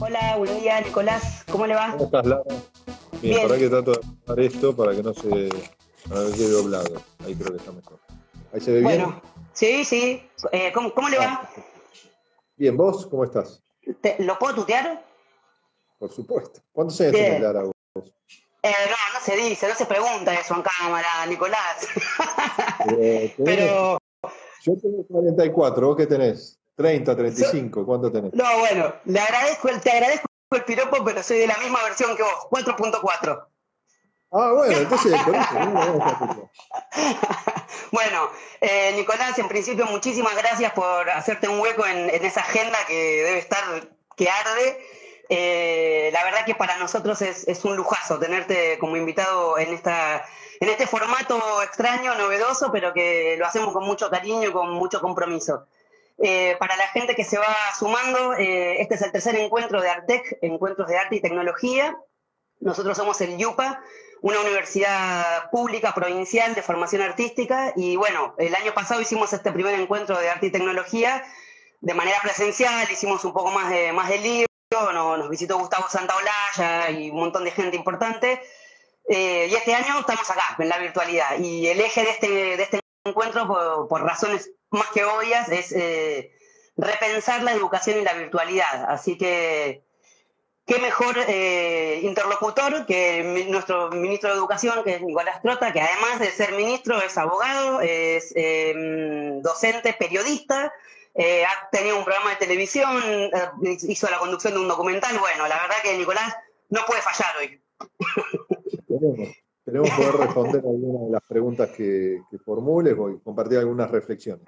Hola, buen día, Nicolás. ¿Cómo le va? ¿Cómo estás, Lara? Bien, Bien. para que trato de armar esto para que no se quede doblado. Ahí creo que está mejor. ¿Ahí se ve bien? Bueno, sí, sí. ¿Cómo le Ah, va? perfecto. Bien, ¿vos cómo estás? ¿Lo puedo tutear? Por supuesto. ¿Cuántos años tenés, Bien. Lara, vos? No se dice, no se pregunta eso en cámara, Nicolás. Tenemos, Pero, yo tengo 44, ¿vos qué tenés? 30, so- 35, ¿cuánto tenés? no, bueno, te agradezco el piropo, pero soy de la misma versión que vos, 4.4. Ah, bueno, entonces por eso, no, Bueno, Nicolás, en principio muchísimas gracias por hacerte un hueco en esa agenda que debe estar, que arde. La verdad que para nosotros es un lujazo tenerte como invitado en este formato extraño, novedoso, pero que lo hacemos con mucho cariño y con mucho compromiso. Para la gente que se va sumando, este es el tercer encuentro de Artec, Encuentros de Arte y Tecnología. Nosotros somos el YUPA, una universidad pública provincial de formación artística, y bueno, el año pasado hicimos este primer encuentro de arte y tecnología de manera presencial, hicimos un poco más de lío, nos visitó Gustavo Santaolalla y un montón de gente importante, y este año estamos acá, en la virtualidad, y el eje de este encuentro, por razones más que obvias, es repensar la educación y la virtualidad, así que qué mejor interlocutor que nuestro ministro de Educación, que es Nicolás Trota, que además de ser ministro es abogado, es docente, periodista, ha tenido un programa de televisión, hizo la conducción de un documental. Bueno, la verdad que Nicolás no puede fallar hoy. esperemos poder responder algunas de las preguntas que formules y compartir algunas reflexiones.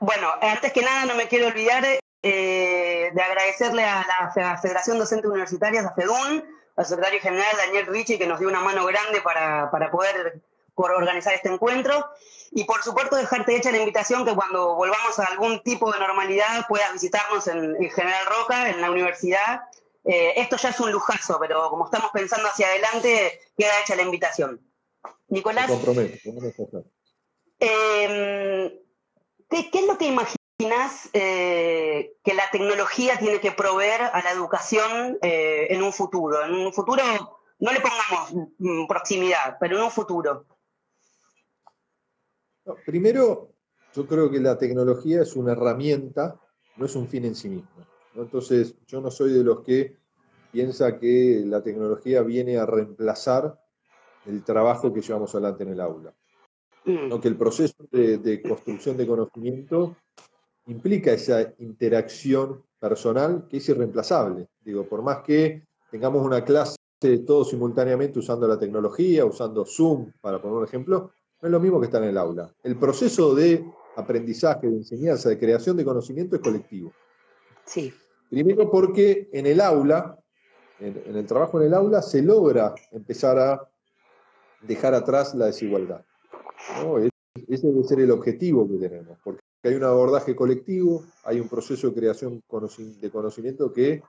Bueno, antes que nada no me quiero olvidar de agradecerle a la Federación Docente Universitaria, a FEDUN, al secretario general Daniel Ricci, que nos dio una mano grande para poder organizar este encuentro. Y por supuesto dejarte hecha la invitación que cuando volvamos a algún tipo de normalidad puedas visitarnos en General Roca, en la universidad. Esto ya es un lujazo, pero como estamos pensando hacia adelante, queda hecha la invitación. Me Nicolás, comprometo, vamos a hacer. eh, ¿qué es lo que imaginas que la tecnología tiene que proveer a la educación en un futuro? En un futuro, no le pongamos proximidad, pero en un futuro. No, primero, yo creo que la tecnología es una herramienta, no es un fin en sí mismo, ¿no? Entonces, yo no soy de los que piensa que la tecnología viene a reemplazar el trabajo que llevamos adelante en el aula, Mm, ¿no? Que el proceso de construcción de conocimiento implica esa interacción personal que es irreemplazable. Digo, por más que tengamos una clase todos simultáneamente usando la tecnología, usando Zoom, para poner un ejemplo, no es lo mismo que estar en el aula. El proceso de aprendizaje, de enseñanza, de creación de conocimiento es colectivo. sí. Primero porque en el aula, en el trabajo en el aula, se logra empezar a dejar atrás la desigualdad, ¿no? Ese debe ser el objetivo que tenemos, porque hay un abordaje colectivo, hay un proceso de creación de conocimiento que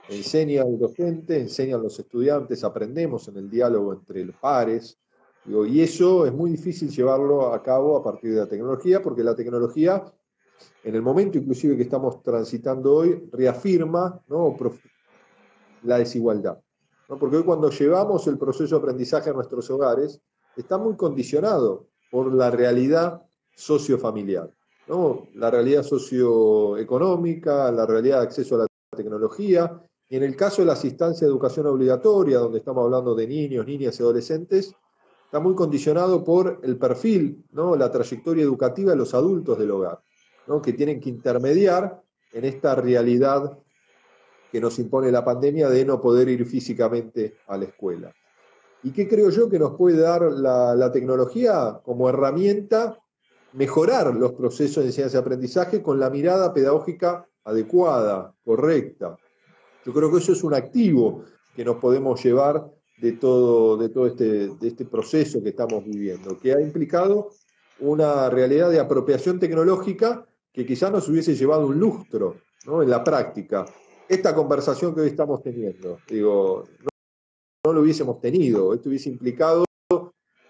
enseña el docente, enseñan los estudiantes, aprendemos en el diálogo entre los pares, digo, y eso es muy difícil llevarlo a cabo a partir de la tecnología, porque la tecnología, en el momento inclusive que estamos transitando hoy, reafirma, ¿no?, la desigualdad, ¿no? Porque hoy cuando llevamos el proceso de aprendizaje a nuestros hogares, está muy condicionado por la realidad sociofamiliar, ¿no? La realidad socioeconómica, la realidad de acceso a la tecnología, y en el caso de la asistencia de educación obligatoria, donde estamos hablando de niños, niñas y adolescentes, está muy condicionado por el perfil, ¿no?, la trayectoria educativa de los adultos del hogar, ¿no?, que tienen que intermediar en esta realidad que nos impone la pandemia de no poder ir físicamente a la escuela. ¿Y qué creo yo que nos puede dar la tecnología como herramienta? Mejorar los procesos de enseñanza y aprendizaje con la mirada pedagógica adecuada, correcta. Yo creo que eso es un activo que nos podemos llevar de este proceso que estamos viviendo, que ha implicado una realidad de apropiación tecnológica que quizás nos hubiese llevado un lustro, ¿no?, en la práctica. Esta conversación que hoy estamos teniendo, digo, no lo hubiésemos tenido, esto hubiese implicado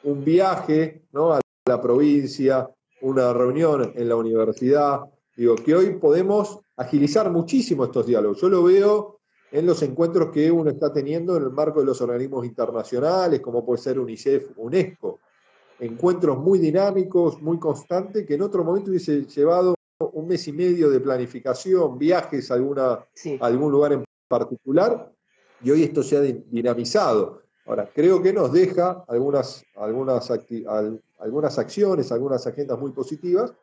un viaje, ¿no?, a la provincia, una reunión en la universidad, digo, que hoy podemos agilizar muchísimo estos diálogos. Yo lo veo en los encuentros que uno está teniendo en el marco de los organismos internacionales, como puede ser UNICEF, UNESCO. Encuentros muy dinámicos, muy constantes, que en otro momento hubiese llevado un mes y medio de planificación, viajes a algún lugar en particular, y hoy esto se ha dinamizado. Ahora, creo que nos deja algunas acciones, algunas agendas muy positivas,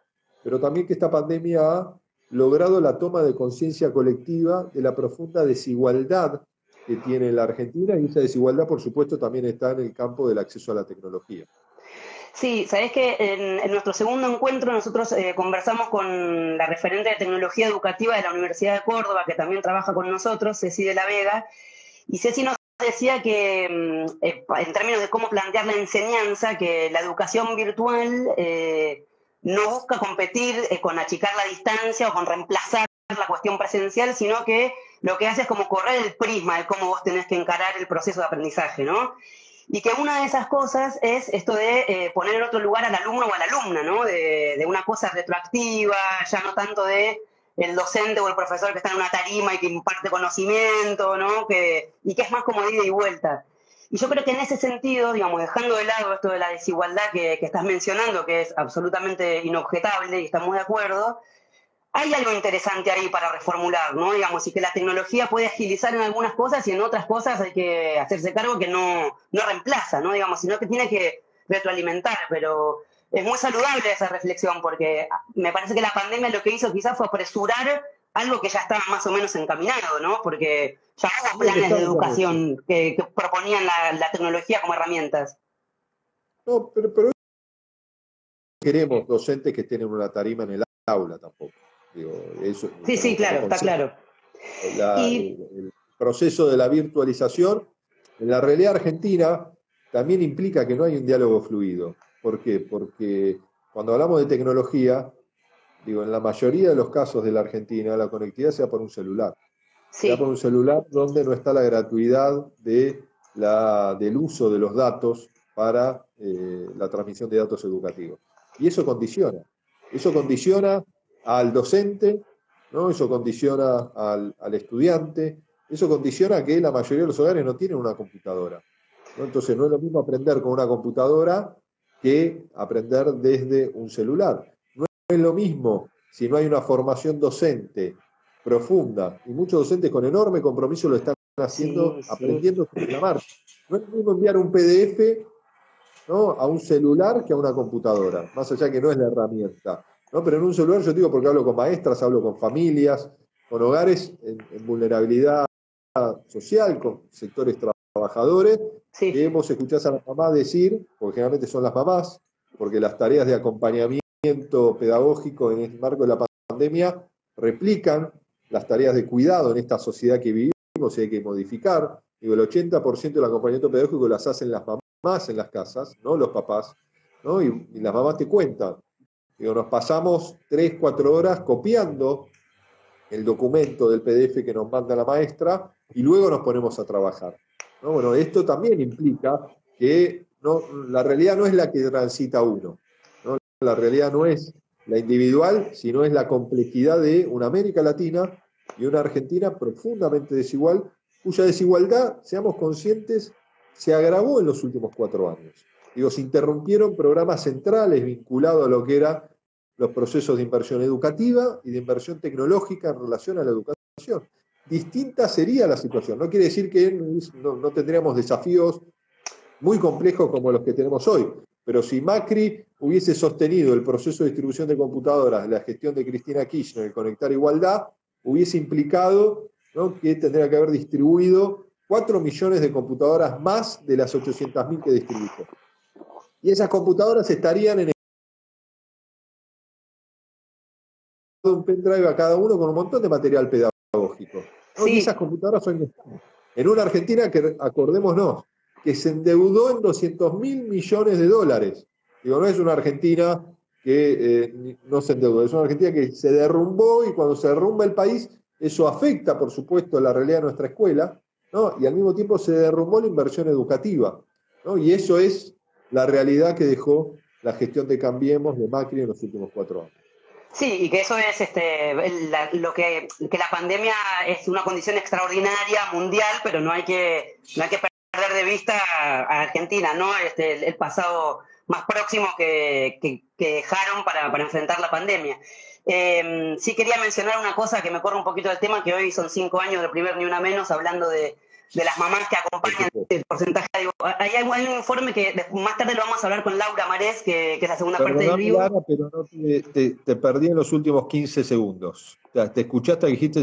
pero también que esta pandemia ha logrado la toma de conciencia colectiva de la profunda desigualdad que tiene la Argentina, y esa desigualdad, por supuesto, también está en el campo del acceso a la tecnología. Sí, sabés que en nuestro segundo encuentro nosotros conversamos con la referente de tecnología educativa de la Universidad de Córdoba, que también trabaja con nosotros, Ceci de la Vega, y Ceci nos decía que en términos de cómo plantear la enseñanza, que la educación virtual no busca competir con achicar la distancia o con reemplazar la cuestión presencial, sino que lo que hace es como correr el prisma de cómo vos tenés que encarar el proceso de aprendizaje, ¿no? Y que una de esas cosas es esto de poner en otro lugar al alumno o a la alumna, ¿no? De una cosa retroactiva, ya no tanto de el docente o el profesor que está en una tarima y que imparte conocimiento, ¿no? Y que es más como de ida y vuelta. Y yo creo que en ese sentido, digamos, dejando de lado esto de la desigualdad que estás mencionando, que es absolutamente inobjetable y estamos de acuerdo, hay algo interesante ahí para reformular, ¿no? Digamos, y que la tecnología puede agilizar en algunas cosas y en otras cosas hay que hacerse cargo que no reemplaza, ¿no? Digamos, sino que tiene que retroalimentar, pero es muy saludable esa reflexión porque me parece que la pandemia lo que hizo quizás fue apresurar algo que ya estaba más o menos encaminado, ¿no? Porque ya hubo planes de educación que proponían la tecnología como herramientas. No, pero queremos docentes que estén en una tarima en el aula tampoco. Digo, eso, Sí, claro, está claro. El proceso de la virtualización, en la realidad argentina, también implica que no hay un diálogo fluido. ¿Por qué? Porque cuando hablamos de tecnología, digo, en la mayoría de los casos de la Argentina, la conectividad se da por un celular. Sí. Se da por un celular donde no está la gratuidad del uso de los datos para la transmisión de datos educativos. Y eso condiciona al docente, ¿no? Eso condiciona al estudiante, eso condiciona que la mayoría de los hogares no tienen una computadora, ¿no? Entonces no es lo mismo aprender con una computadora que aprender desde un celular. No es lo mismo si no hay una formación docente profunda, y muchos docentes con enorme compromiso lo están haciendo, aprendiendo sobre la marcha. No es lo mismo enviar un PDF, ¿no?, a un celular que a una computadora, más allá que no es la herramienta, ¿no? Pero en un celular yo digo porque hablo con maestras, hablo con familias, con hogares en vulnerabilidad social, con sectores trabajadores, que vos escuchás a la mamá decir, porque generalmente son las mamás, porque las tareas de acompañamiento pedagógico en el marco de la pandemia replican las tareas de cuidado en esta sociedad que vivimos y hay que modificar. Digo, el 80% del acompañamiento pedagógico las hacen las mamás en las casas, no los papás, ¿no? Y las mamás te cuentan. Digo, nos pasamos 3, 4 horas copiando el documento del PDF que nos manda la maestra y luego nos ponemos a trabajar, ¿no? Bueno, esto también implica que la realidad no es la que transita uno, ¿no? La realidad no es la individual, sino es la complejidad de una América Latina y una Argentina profundamente desigual, cuya desigualdad, seamos conscientes, se agravó en los últimos 4 años. Digo, se interrumpieron programas centrales vinculados a lo que era los procesos de inversión educativa y de inversión tecnológica en relación a la educación. Distinta sería la situación. No quiere decir que no tendríamos desafíos muy complejos como los que tenemos hoy, pero si Macri hubiese sostenido el proceso de distribución de computadoras de la gestión de Cristina Kirchner, el Conectar Igualdad, hubiese implicado, ¿no?, que tendría que haber distribuido 4 millones de computadoras más de las 800.000 que distribuyó. Y esas computadoras estarían en un pendrive a cada uno con un montón de material pedagógico, ¿no? Y esas computadoras son en una Argentina que, acordémonos, que se endeudó en 200.000 millones de dólares. Digo, no es una Argentina que no se endeudó, es una Argentina que se derrumbó, y cuando se derrumba el país, eso afecta, por supuesto, la realidad de nuestra escuela, ¿no? Y al mismo tiempo se derrumbó la inversión educativa, ¿no? Y eso es la realidad que dejó la gestión de Cambiemos de Macri en los últimos 4 años. Sí, y que eso es que la pandemia es una condición extraordinaria, mundial, pero no hay que perder de vista a Argentina, ¿no? El pasado más próximo que dejaron para enfrentar la pandemia. Sí quería mencionar una cosa que me corre un poquito del tema, que hoy son 5 años del primer Ni Una Menos, hablando de las mamás que Por acompañan supuesto. el porcentaje. Digo, hay un informe que más tarde lo vamos a hablar con Laura Marés, que es la segunda parte del Perdóname, vivo. Lara, pero no te perdí en los últimos 15 segundos. O sea, te escuchaste, dijiste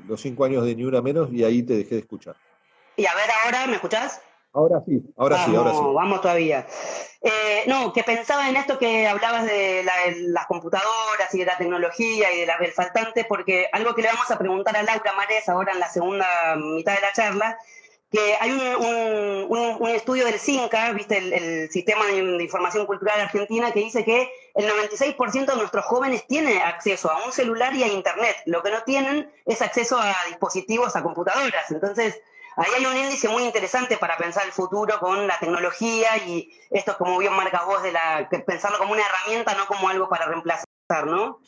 los 5 años de Ni Una Menos y ahí te dejé de escuchar. Y a ver ahora, ¿me escuchás? Ahora sí, ahora sí, ahora sí. Vamos todavía. No, que pensaba en esto que hablabas de las computadoras y de la tecnología y del faltante, porque algo que le vamos a preguntar a Laura Marés ahora en la segunda mitad de la charla, que hay un estudio del CINCA, ¿viste? El Sistema de Información Cultural Argentina, que dice que el 96% de nuestros jóvenes tiene acceso a un celular y a Internet. Lo que no tienen es acceso a dispositivos, a computadoras. Entonces, ahí hay un índice muy interesante para pensar el futuro con la tecnología y esto, como bien marcas vos, que pensarlo como una herramienta, no como algo para reemplazar, ¿no?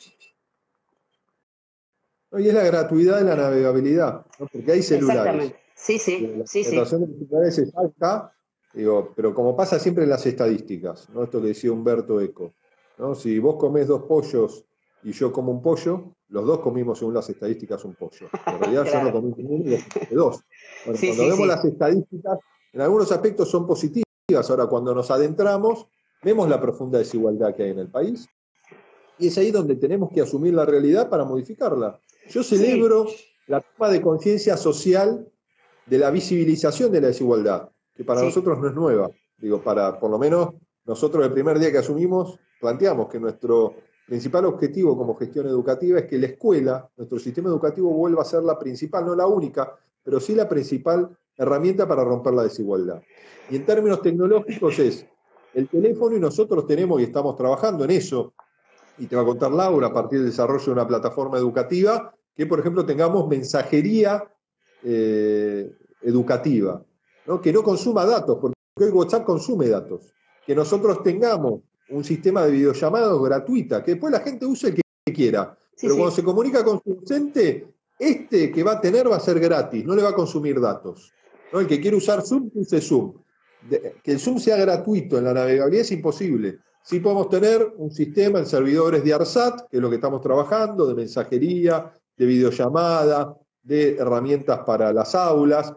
Y es la gratuidad de la navegabilidad, ¿no? Porque hay celulares. Exactamente. Sí, Digo, sí, la sí, sí. penetración de los celulares es alta, digo, pero como pasa siempre en las estadísticas, ¿no? Esto que decía Humberto Eco, ¿no? Si vos comés 2 pollos y yo como un pollo, los dos comimos según las estadísticas un pollo. En realidad yo no Claro. comí ninguno y vos comiste dos. Bueno, Sí, cuando sí, vemos sí. las estadísticas, en algunos aspectos son positivas. Ahora, cuando nos adentramos, vemos la profunda desigualdad que hay en el país y es ahí donde tenemos que asumir la realidad para modificarla. Yo Sí, celebro la toma de conciencia social de la visibilización de la desigualdad, que para sí, nosotros no es nueva. Digo, por lo menos nosotros el primer día que asumimos, planteamos que nuestro principal objetivo como gestión educativa es que la escuela, nuestro sistema educativo, vuelva a ser la principal, no la única, pero sí la principal herramienta para romper la desigualdad. Y en términos tecnológicos es el teléfono y nosotros tenemos y estamos trabajando en eso, y te va a contar Laura, a partir del desarrollo de una plataforma educativa, que por ejemplo tengamos mensajería educativa, ¿no? Que no consuma datos, porque hoy WhatsApp consume datos. Que nosotros tengamos un sistema de videollamados gratuita, que después la gente use el que quiera, sí, pero cuando sí, se comunica con su docente, este que va a tener va a ser gratis, no le va a consumir datos, ¿no? El que quiere usar Zoom, use Zoom. Que el Zoom sea gratuito en la navegabilidad es imposible. Sí podemos tener un sistema en servidores de ARSAT, que es lo que estamos trabajando, de mensajería, de videollamada, de herramientas para las aulas,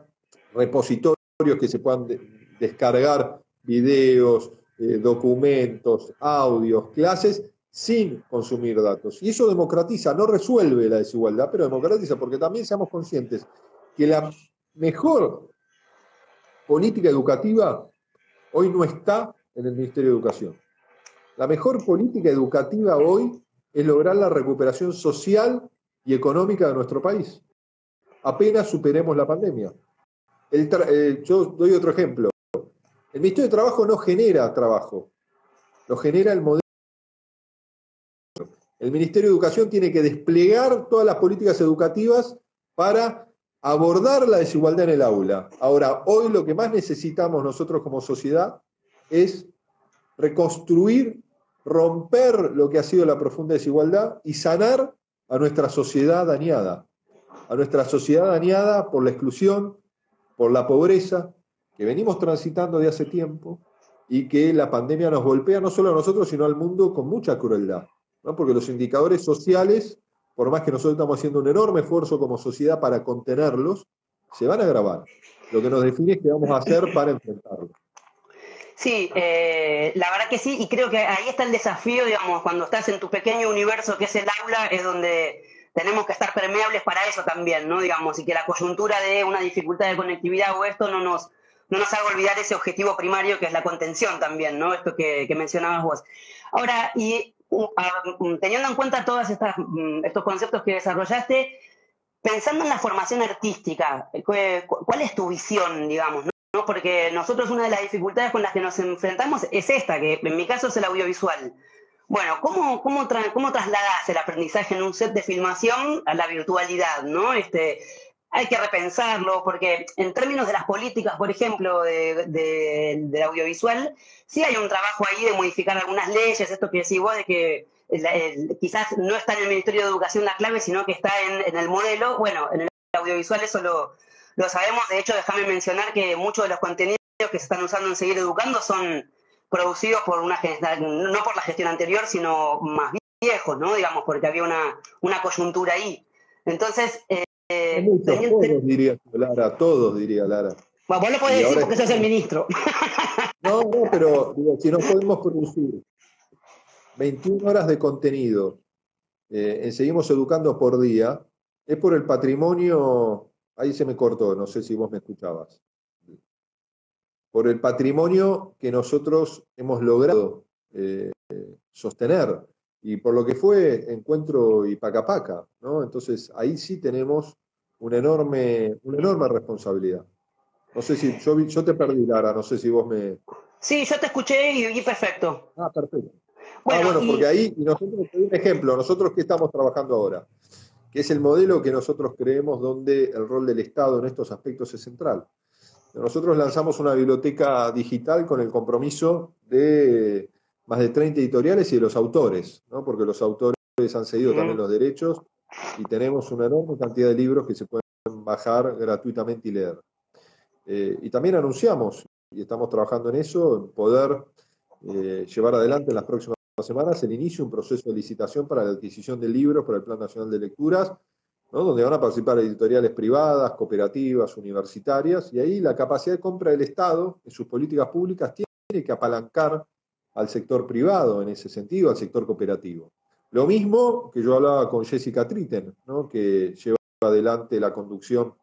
repositorios que se puedan descargar videos, documentos, audios, clases, sin consumir datos. Y eso democratiza, no resuelve la desigualdad, pero democratiza, porque también seamos conscientes que la mejor política educativa hoy no está en el Ministerio de Educación. La mejor política educativa hoy es lograr la recuperación social y económica de nuestro país. Apenas superemos la pandemia. Yo doy otro ejemplo. El Ministerio de Trabajo no genera trabajo, lo genera el modelo. El Ministerio de Educación tiene que desplegar todas las políticas educativas para abordar la desigualdad en el aula. Ahora, hoy lo que más necesitamos nosotros como sociedad es reconstruir, romper lo que ha sido la profunda desigualdad y sanar a nuestra sociedad dañada por la exclusión, por la pobreza, que venimos transitando de hace tiempo y que la pandemia nos golpea no solo a nosotros, sino al mundo con mucha crueldad, ¿no? Porque los indicadores sociales, por más que nosotros estamos haciendo un enorme esfuerzo como sociedad para contenerlos, se van a agravar. Lo que nos define es qué vamos a hacer para enfrentarlos. sí, la verdad que sí, y creo que ahí está el desafío, digamos, cuando estás en tu pequeño universo que es el aula, es donde tenemos que estar permeables para eso también, ¿no? Digamos, y que la coyuntura de una dificultad de conectividad o esto no nos haga olvidar ese objetivo primario que es la contención también, ¿no? Esto que mencionabas vos. Ahora, teniendo en cuenta todos estos conceptos que desarrollaste, pensando en la formación artística, ¿cuál es tu visión, digamos, ¿no? Porque nosotros una de las dificultades con las que nos enfrentamos es esta, que en mi caso es el audiovisual. Bueno, ¿cómo trasladás el aprendizaje en un set de filmación a la virtualidad, ¿no? Hay que repensarlo, porque en términos de las políticas, por ejemplo, del audiovisual, sí hay un trabajo ahí de modificar algunas leyes, esto que decís vos, de que quizás no está en el Ministerio de Educación la clave, sino que está en el modelo. Bueno, en el audiovisual eso lo sabemos. De hecho, déjame mencionar que muchos de los contenidos que se están usando en Seguir Educando son producidos por no por la gestión anterior, sino más viejos, ¿no? Digamos, porque había una coyuntura ahí. Entonces, todos diría Lara, todos diría Lara. Bueno, vos lo podés decir porque sos el ministro. No, pero digo, si no podemos producir 21 horas de contenido en Seguimos Educando por día, es por el patrimonio, ahí se me cortó, no sé si vos me escuchabas, por el patrimonio que nosotros hemos logrado sostener, y por lo que fue Encuentro y Paca Paca, ¿no? Entonces ahí sí tenemos una enorme responsabilidad. No sé si, yo te perdí, Lara, no sé si vos me... Sí, yo te escuché y perfecto. Perfecto. Bueno, porque ahí, y nosotros, te doy un ejemplo, nosotros que estamos trabajando ahora, que es el modelo que nosotros creemos donde el rol del Estado en estos aspectos es central. Nosotros lanzamos una biblioteca digital con el compromiso de más de 30 editoriales y de los autores, ¿no? Porque los autores han cedido también los derechos y tenemos una enorme cantidad de libros que se pueden bajar gratuitamente y leer. Y también anunciamos, y estamos trabajando en eso, en poder llevar adelante en las próximas semanas el inicio de un proceso de licitación para la adquisición de libros para el Plan Nacional de Lecturas, ¿no? Donde van a participar editoriales privadas, cooperativas, universitarias, y ahí la capacidad de compra del Estado en sus políticas públicas tiene que apalancar al sector privado en ese sentido, al sector cooperativo. Lo mismo que yo hablaba con Jessica Tritten, ¿no? Que lleva adelante la conducción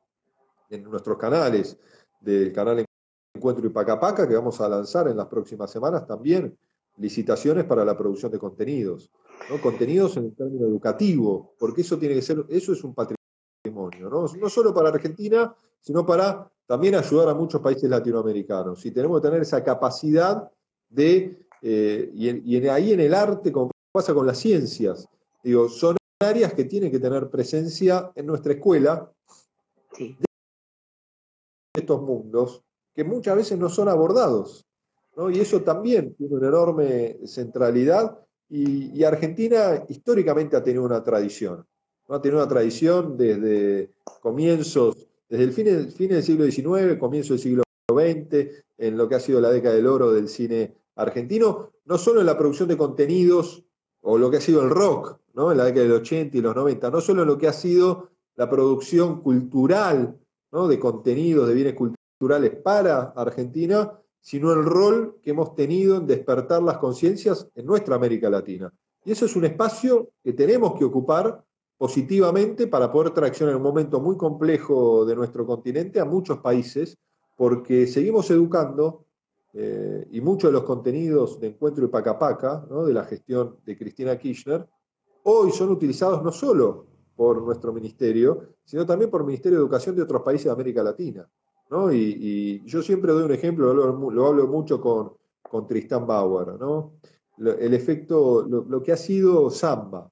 en nuestros canales, del canal Encuentro y Paca Paca, que vamos a lanzar en las próximas semanas también licitaciones para la producción de contenidos, ¿no? Contenidos en el término educativo, porque eso tiene que ser, eso es un patrimonio, ¿no? No solo para Argentina, sino para también ayudar a muchos países latinoamericanos. Y tenemos que tener esa capacidad de, ahí en el arte, como pasa con las ciencias, digo, son áreas que tienen que tener presencia en nuestra escuela, sí, de estos mundos, que muchas veces no son abordados, ¿no? Y eso también tiene una enorme centralidad, y Argentina históricamente ha tenido una tradición, ¿no? Ha tenido una tradición desde comienzos, desde el fin del siglo XIX, comienzo del siglo XX, en lo que ha sido la década del oro del cine argentino, no solo en la producción de contenidos, o lo que ha sido el rock, ¿no? En la década del 80 y los 90, no solo en lo que ha sido la producción cultural, ¿no? De contenidos, de bienes culturales para Argentina, sino el rol que hemos tenido en despertar las conciencias en nuestra América Latina. Y eso es un espacio que tenemos que ocupar positivamente para poder traccionar en un momento muy complejo de nuestro continente a muchos países, porque seguimos educando, y muchos de los contenidos de Encuentro y Paca Paca, ¿no? De la gestión de Cristina Kirchner, hoy son utilizados no solo por nuestro ministerio, sino también por el Ministerio de Educación de otros países de América Latina, ¿no? Y yo siempre doy un ejemplo, lo hablo mucho con Tristán Bauer, ¿no? El efecto, lo que ha sido Samba.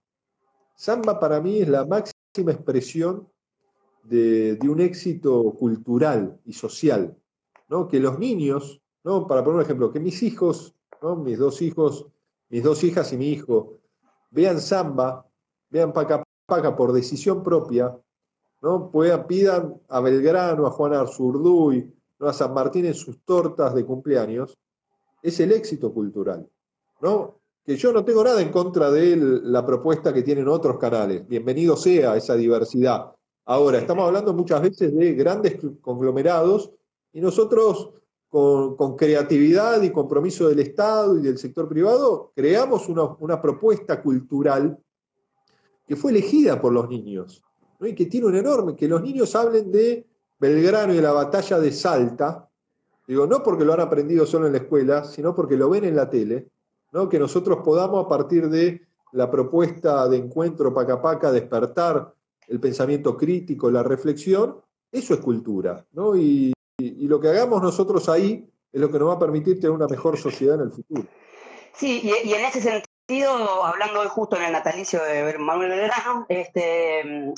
Samba para mí es la máxima expresión de un éxito cultural y social, ¿no? Que los niños, ¿no? Para poner un ejemplo, que mis hijos, ¿no? Mis dos hijas y mi hijo, vean Samba, vean Paca Paca por decisión propia, ¿no? Pidan a Belgrano, a Juan Arzurduy, ¿no? A San Martín en sus tortas de cumpleaños, es el éxito cultural, ¿no? Que yo no tengo nada en contra de la propuesta que tienen otros canales. Bienvenido sea esa diversidad. Ahora, estamos hablando muchas veces de grandes conglomerados, y nosotros con creatividad y compromiso del Estado y del sector privado creamos una propuesta cultural que fue elegida por los niños, ¿no? Y que tiene un enorme, que los niños hablen de Belgrano y de la batalla de Salta, digo, no porque lo han aprendido solo en la escuela, sino porque lo ven en la tele, ¿no? Que nosotros podamos, a partir de la propuesta de Encuentro Paca Paca, despertar el pensamiento crítico, la reflexión, eso es cultura, ¿no? Y lo que hagamos nosotros ahí es lo que nos va a permitir tener una mejor sociedad en el futuro. Sí, y en ese sentido, hablando hoy justo en el natalicio de Manuel Belgrano,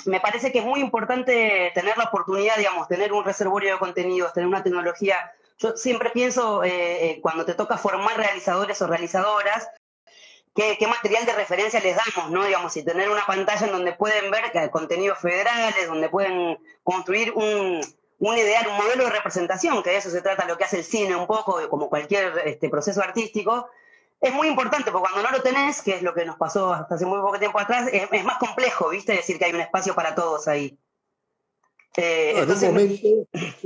me parece que es muy importante tener la oportunidad, digamos, tener un reservorio de contenidos, tener una tecnología. Yo siempre pienso, cuando te toca formar realizadores o realizadoras, qué material de referencia les damos, ¿no? Digamos, y tener una pantalla en donde pueden ver contenidos federales, donde pueden construir un ideal, un modelo de representación, que de eso se trata lo que hace el cine un poco, como cualquier proceso artístico, es muy importante, porque cuando no lo tenés, que es lo que nos pasó hasta hace muy poco tiempo atrás, es más complejo, ¿viste? Decir que hay un espacio para todos ahí. No, Entonces,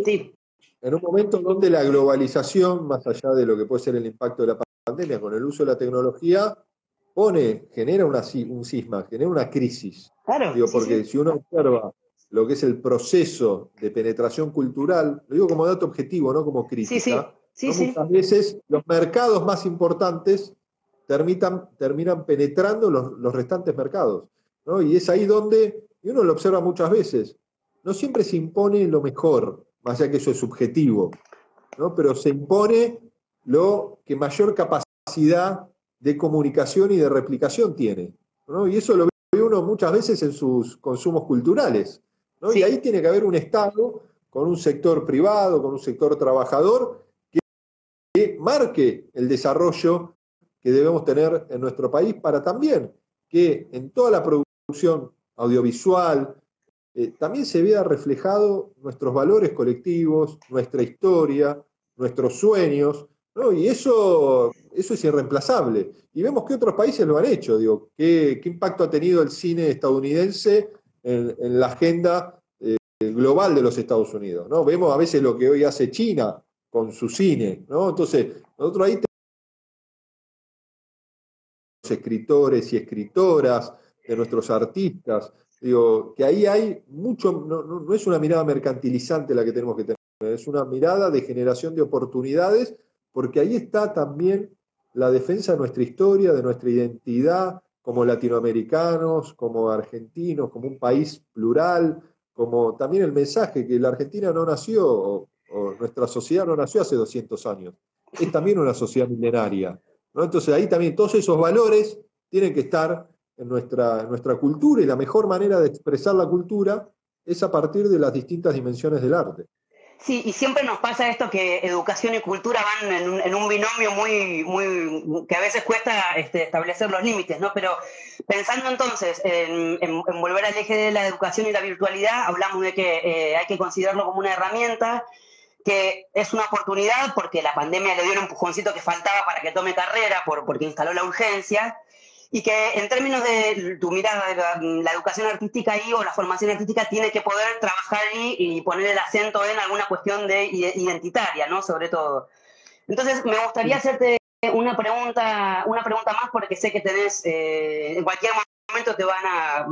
sí, en un momento donde la globalización, más allá de lo que puede ser el impacto de la pandemia, con el uso de la tecnología, genera un cisma, genera una crisis. claro, Digo, sí, porque sí, si uno observa lo que es el proceso de penetración cultural, lo digo como dato objetivo, no como sí, sí, crítica, sí, ¿no? sí, Muchas veces los mercados más importantes terminan penetrando los restantes mercados, ¿no? Y es ahí donde, y uno lo observa muchas veces, no siempre se impone lo mejor, más allá que eso es subjetivo, ¿no? Pero se impone lo que mayor capacidad de comunicación y de replicación tiene, ¿no? Y eso lo ve uno muchas veces en sus consumos culturales, ¿no? Y ahí sí. tiene que haber un Estado con un sector privado, con un sector trabajador, que marque el desarrollo que debemos tener en nuestro país para también que en toda la producción audiovisual, también se vea reflejado nuestros valores colectivos, nuestra historia, nuestros sueños, ¿no? Y eso es irreemplazable. Y vemos que otros países lo han hecho, digo, qué impacto ha tenido el cine estadounidense en la agenda global de los Estados Unidos, ¿no? Vemos a veces lo que hoy hace China con su cine, ¿no? Entonces, nosotros ahí tenemos escritores y escritoras, de nuestros artistas. Digo, que ahí hay mucho, no es una mirada mercantilizante la que tenemos que tener, es una mirada de generación de oportunidades, porque ahí está también la defensa de nuestra historia, de nuestra identidad como latinoamericanos, como argentinos, como un país plural, como también el mensaje que la Argentina no nació, o nuestra sociedad no nació hace 200 años, es también una sociedad milenaria, ¿no? Entonces ahí también todos esos valores tienen que estar en nuestra cultura, y la mejor manera de expresar la cultura es a partir de las distintas dimensiones del arte. Sí, y siempre nos pasa esto que educación y cultura van en un binomio que a veces cuesta establecer los límites, ¿no? Pero pensando entonces en volver al eje de la educación y la virtualidad, hablamos de que hay que considerarlo como una herramienta, que es una oportunidad porque la pandemia le dio un empujoncito que faltaba para que tome carrera, porque instaló la urgencia, y que en términos de tu mirada de la educación artística ahí o la formación artística tiene que poder trabajar ahí y poner el acento en alguna cuestión de identitaria, ¿no? Sobre todo. Entonces, me gustaría hacerte una pregunta más porque sé que tenés, en cualquier momento te van a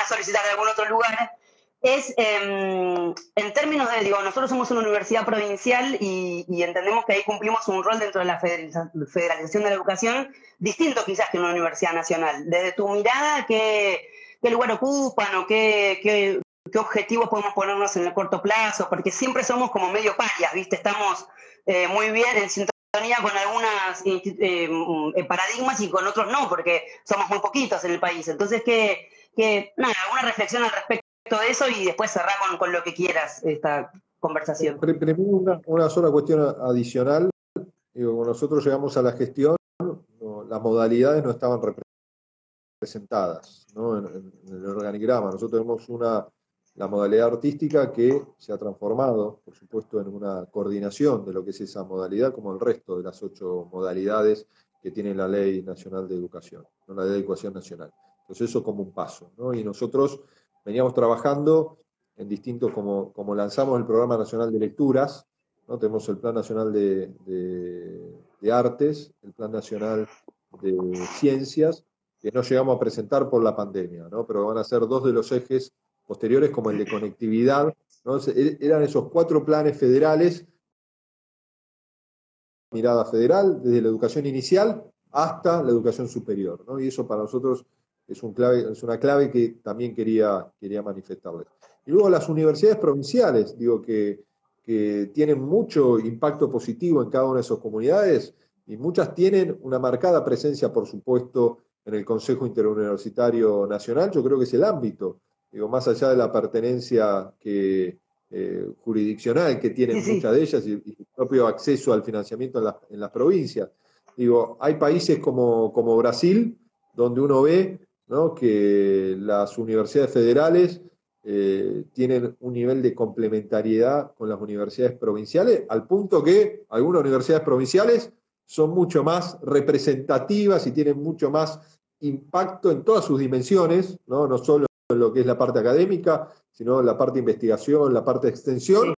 solicitar de algún otro lugar. En términos de, digo, nosotros somos una universidad provincial y entendemos que ahí cumplimos un rol dentro de la federalización de la educación distinto quizás que una universidad nacional. Desde tu mirada, ¿qué lugar ocupan o qué objetivos podemos ponernos en el corto plazo? Porque siempre somos como medio parias, ¿viste? Estamos muy bien en sintonía con algunos paradigmas y con otros no, porque somos muy poquitos en el país. Entonces, nada, una reflexión al respecto de eso y después cerrar con lo que quieras esta conversación. Primero una sola cuestión adicional. Digo, cuando nosotros llegamos a la gestión, las modalidades no estaban representadas, ¿no? En el organigrama. Nosotros tenemos la modalidad artística que se ha transformado, por supuesto, en una coordinación de lo que es esa modalidad, como el resto de las 8 modalidades que tiene la Ley Nacional de Educación, ¿no? La Ley de Educación Nacional. Entonces eso como un paso, ¿no? Y nosotros veníamos trabajando en distintos, como lanzamos el Programa Nacional de Lecturas, ¿no? Tenemos el Plan Nacional de Artes, el Plan Nacional de Ciencias, que no llegamos a presentar por la pandemia, ¿no? Pero van a ser 2 de los ejes posteriores, como el de conectividad, ¿no? Eran esos 4 planes federales, mirada federal, desde la educación inicial hasta la educación superior, ¿no? Y eso para nosotros es una clave que también quería manifestarles. Y luego las universidades provinciales, digo que tienen mucho impacto positivo en cada una de esas comunidades, y muchas tienen una marcada presencia, por supuesto, en el Consejo Interuniversitario Nacional. Yo creo que es el ámbito, digo, más allá de la pertenencia jurisdiccional que Sí, tienen sí, muchas de ellas, y el propio acceso al financiamiento en las provincias. Digo, hay países como Brasil, donde uno ve, ¿no?, que las universidades federales tienen un nivel de complementariedad con las universidades provinciales, al punto que algunas universidades provinciales son mucho más representativas y tienen mucho más impacto en todas sus dimensiones, ¿no? No solo en lo que es la parte académica, sino en la parte de investigación, la parte de extensión,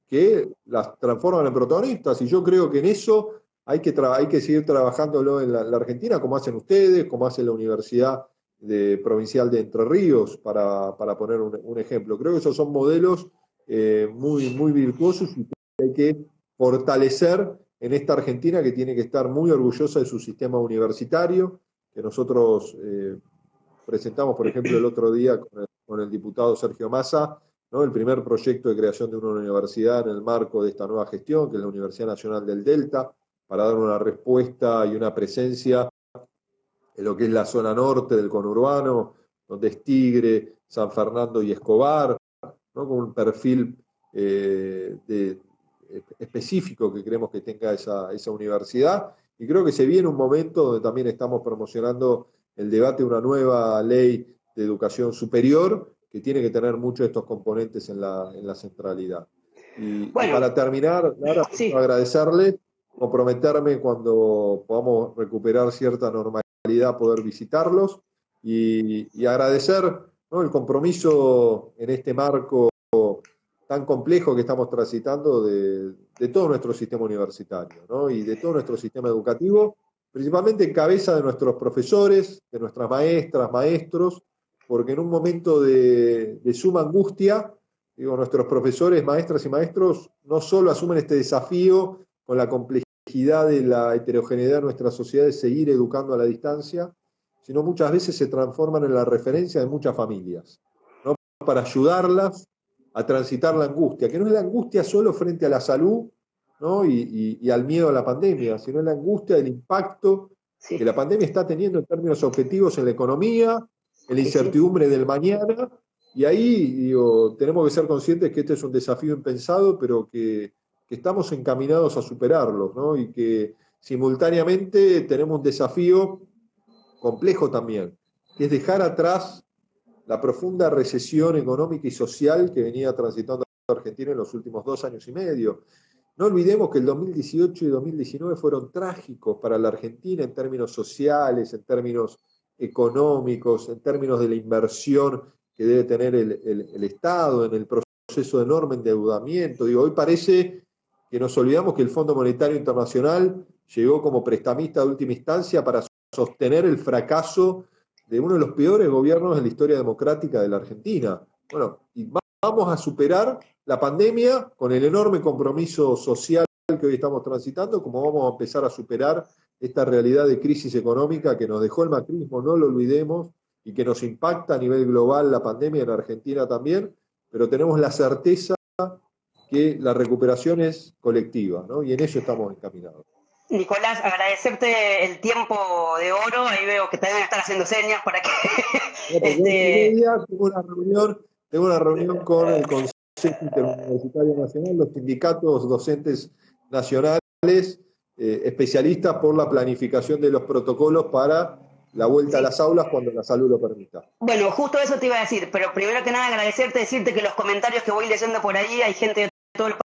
que las transforman en protagonistas. Y yo creo que en eso hay que seguir trabajándolo en la Argentina, como hacen ustedes, como hace la Universidad Provincial de Entre Ríos, para poner un ejemplo. Creo que esos son modelos muy, muy virtuosos y que hay que fortalecer en esta Argentina, que tiene que estar muy orgullosa de su sistema universitario, que nosotros presentamos, por ejemplo, el otro día con el diputado Sergio Massa, ¿no?, el primer proyecto de creación de una universidad en el marco de esta nueva gestión, que es la Universidad Nacional del Delta, para dar una respuesta y una presencia en lo que es la zona norte del conurbano, donde es Tigre, San Fernando y Escobar, ¿no?, con un perfil específico que queremos que tenga esa universidad. Y creo que se viene un momento donde también estamos promocionando el debate de una nueva ley de educación superior, que tiene que tener muchos de estos componentes en la centralidad. Y para terminar, Lara, sí, agradecerle, comprometerme cuando podamos recuperar cierta normalidad, poder visitarlos, y agradecer, ¿no?, el compromiso en este marco tan complejo que estamos transitando de todo nuestro sistema universitario, ¿no?, y de todo nuestro sistema educativo, principalmente en cabeza de nuestros profesores, de nuestras maestras, maestros, porque en un momento de suma angustia, digo, nuestros profesores, maestras y maestros no solo asumen este desafío con la complejidad de la heterogeneidad de nuestra sociedad de seguir educando a la distancia, sino muchas veces se transforman en la referencia de muchas familias, ¿no?, para ayudarlas a transitar la angustia, que no es la angustia solo frente a la salud, ¿no?, y al miedo a la pandemia, sino la angustia del impacto que la pandemia está teniendo en términos objetivos en la economía, en la incertidumbre del mañana, y ahí, digo, tenemos que ser conscientes que este es un desafío impensado, pero que estamos encaminados a superarlo, ¿no?, y que simultáneamente tenemos un desafío complejo también, que es dejar atrás la profunda recesión económica y social que venía transitando Argentina en los últimos 2 años y medio. No olvidemos que el 2018 y 2019 fueron trágicos para la Argentina en términos sociales, en términos económicos, en términos de la inversión que debe tener el Estado en el proceso de enorme endeudamiento. Digo, hoy parece que nos olvidamos que el Fondo Monetario Internacional llegó como prestamista de última instancia para sostener el fracaso de uno de los peores gobiernos de la historia democrática de la Argentina. Bueno, y vamos a superar la pandemia con el enorme compromiso social que hoy estamos transitando, como vamos a empezar a superar esta realidad de crisis económica que nos dejó el macrismo, no lo olvidemos, y que nos impacta a nivel global la pandemia en Argentina también, pero tenemos la certeza que la recuperación es colectiva, ¿no?, y en eso estamos encaminados. Nicolás, agradecerte el tiempo de oro. Ahí veo que te deben estar haciendo señas para que... Tengo una reunión con el Consejo Interuniversitario Nacional, los sindicatos docentes nacionales, especialistas por la planificación de los protocolos para la vuelta a las aulas cuando la salud lo permita. Bueno, justo eso te iba a decir, pero primero que nada agradecerte, decirte que los comentarios que voy leyendo por ahí, hay gente de todo el país,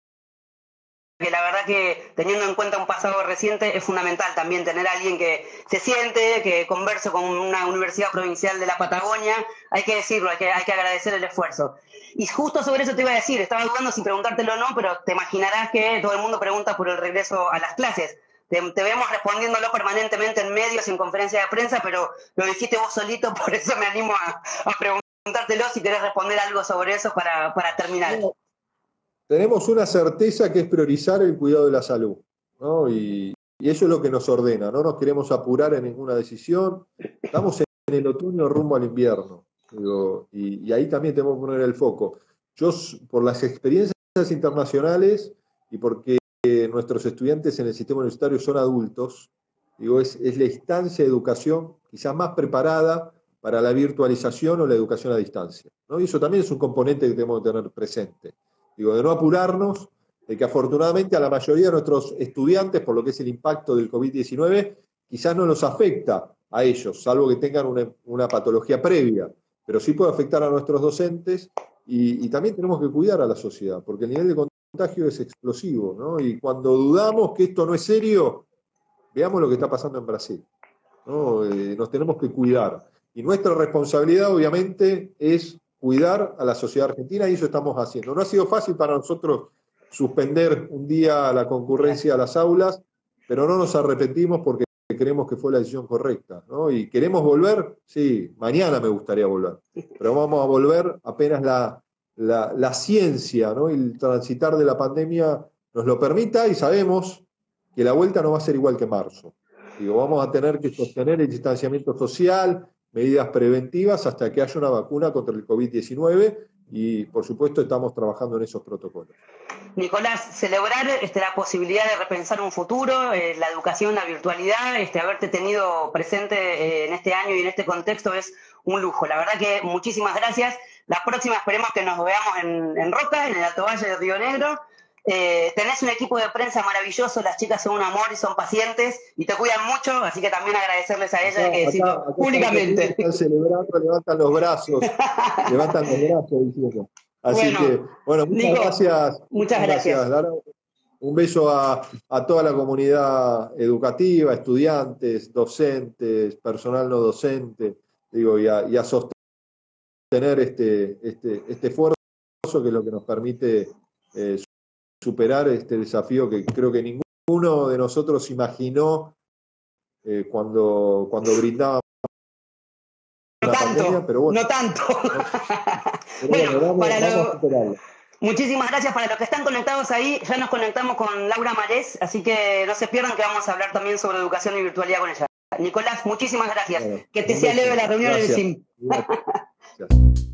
que la verdad que teniendo en cuenta un pasado reciente es fundamental también tener a alguien que se siente, que converse con una universidad provincial de la Patagonia. Hay que decirlo, hay que agradecer el esfuerzo. Y justo sobre eso te iba a decir, estaba dudando si preguntártelo o no, pero te imaginarás que todo el mundo pregunta por el regreso a las clases. Te vemos respondiéndolo permanentemente en medios, en conferencias de prensa, pero lo dijiste vos solito, por eso me animo a preguntártelo si querés responder algo sobre eso para terminar. Tenemos una certeza, que es priorizar el cuidado de la salud, ¿no? Y eso es lo que nos ordena. No nos queremos apurar en ninguna decisión. Estamos en el otoño rumbo al invierno. Digo, y ahí también tenemos que poner el foco. Yo, por las experiencias internacionales y porque nuestros estudiantes en el sistema universitario son adultos, digo, es la instancia de educación quizás más preparada para la virtualización o la educación a distancia, ¿no? Y eso también es un componente que tenemos que tener presente. Digo, de no apurarnos, de que afortunadamente a la mayoría de nuestros estudiantes, por lo que es el impacto del COVID-19, quizás no los afecta a ellos, salvo que tengan una patología previa, pero sí puede afectar a nuestros docentes y también tenemos que cuidar a la sociedad, porque el nivel de contagio es explosivo, ¿no? Y cuando dudamos que esto no es serio, veamos lo que está pasando en Brasil, ¿no? Nos tenemos que cuidar. Y nuestra responsabilidad, obviamente, es cuidar a la sociedad argentina y eso estamos haciendo. No ha sido fácil para nosotros suspender un día la concurrencia a las aulas, pero no nos arrepentimos porque creemos que fue la decisión correcta, ¿no? Y queremos volver, sí, mañana me gustaría volver, pero vamos a volver apenas la ciencia, ¿no? Y el transitar de la pandemia nos lo permita y sabemos que la vuelta no va a ser igual que marzo. Digo, vamos a tener que sostener el distanciamiento social, medidas preventivas hasta que haya una vacuna contra el COVID-19 y, por supuesto, estamos trabajando en esos protocolos. Nicolás, celebrar la posibilidad de repensar un futuro, la educación, la virtualidad, haberte tenido presente en este año y en este contexto es un lujo. La verdad que muchísimas gracias. La próxima esperemos que nos veamos en Roca, en el Alto Valle de Río Negro. Tenés un equipo de prensa maravilloso, las chicas son un amor y son pacientes y te cuidan mucho, así que también agradecerles a ellas que decirlo públicamente. Están celebrando, levantan los brazos diciendo. Así que, bueno, muchas Nico, gracias. Muchas gracias. Lara. Un beso a toda la comunidad educativa, estudiantes, docentes, personal no docente, digo, y a sostener este esfuerzo que es lo que nos permite superar este desafío que creo que ninguno de nosotros imaginó cuando brindábamos la pandemia, pero bueno. No tanto. Bueno, vamos a superarlo. Muchísimas gracias para los que están conectados ahí. Ya nos conectamos con Laura Marés, así que no se pierdan que vamos a hablar también sobre educación y virtualidad con ella. Nicolás, muchísimas gracias. Bueno, que te sea leve la reunión del CIM. Gracias.